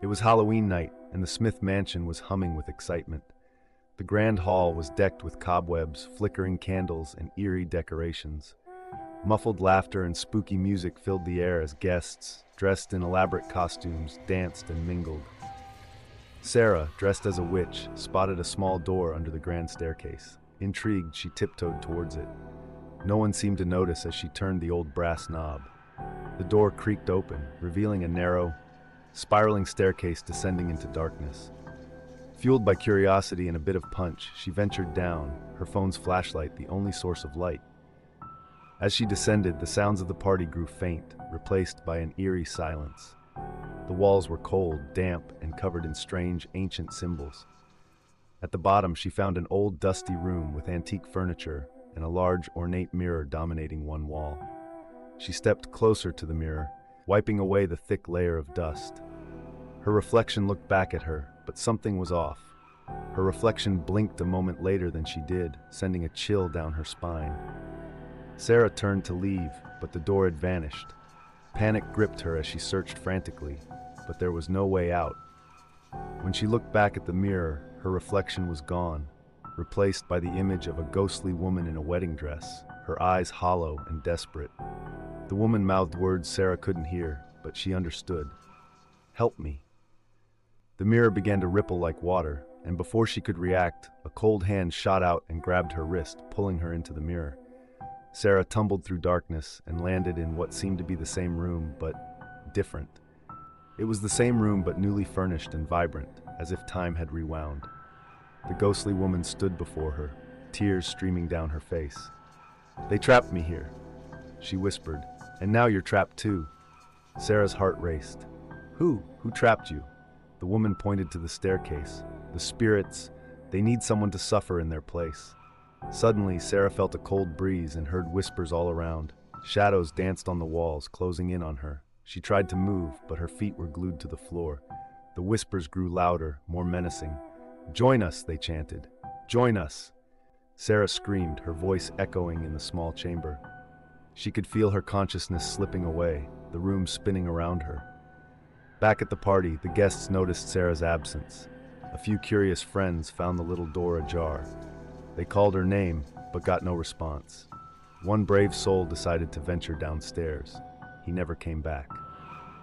It was Halloween night, and the Smith mansion was humming with excitement. The grand hall was decked with cobwebs, flickering candles, and eerie decorations. Muffled laughter and spooky music filled the air as guests, dressed in elaborate costumes, danced and mingled. Sarah, dressed as a witch, spotted a small door under the grand staircase. Intrigued, she tiptoed towards it. No one seemed to notice as she turned the old brass knob. The door creaked open, revealing a narrow, spiraling staircase descending into darkness. Fueled by curiosity and a bit of punch, she ventured down, her phone's flashlight the only source of light. As she descended, the sounds of the party grew faint, replaced by an eerie silence. The walls were cold, damp, and covered in strange, ancient symbols. At the bottom, she found an old, dusty room with antique furniture and a large, ornate mirror dominating one wall. She stepped closer to the mirror, wiping away the thick layer of dust. Her reflection looked back at her, but something was off. Her reflection blinked a moment later than she did, sending a chill down her spine. Sarah turned to leave, but the door had vanished. Panic gripped her as she searched frantically, but there was no way out. When she looked back at the mirror, her reflection was gone, replaced by the image of a ghostly woman in a wedding dress, her eyes hollow and desperate. The woman mouthed words Sarah couldn't hear, but she understood. "Help me." The mirror began to ripple like water, and before she could react, a cold hand shot out and grabbed her wrist, pulling her into the mirror. Sarah tumbled through darkness and landed in what seemed to be the same room, but different. It was the same room, but newly furnished and vibrant, as if time had rewound. The ghostly woman stood before her, tears streaming down her face. "They trapped me here," she whispered, "and now you're trapped too." Sarah's heart raced. Who trapped you?" The woman pointed to the staircase. "The spirits, they need someone to suffer in their place." Suddenly, Sarah felt a cold breeze and heard whispers all around. Shadows danced on the walls, closing in on her. She tried to move, but her feet were glued to the floor. The whispers grew louder, more menacing. "Join us," they chanted. "Join us." Sarah screamed, her voice echoing in the small chamber. She could feel her consciousness slipping away, the room spinning around her. Back at the party, the guests noticed Sarah's absence. A few curious friends found the little door ajar. They called her name, but got no response. One brave soul decided to venture downstairs. He never came back.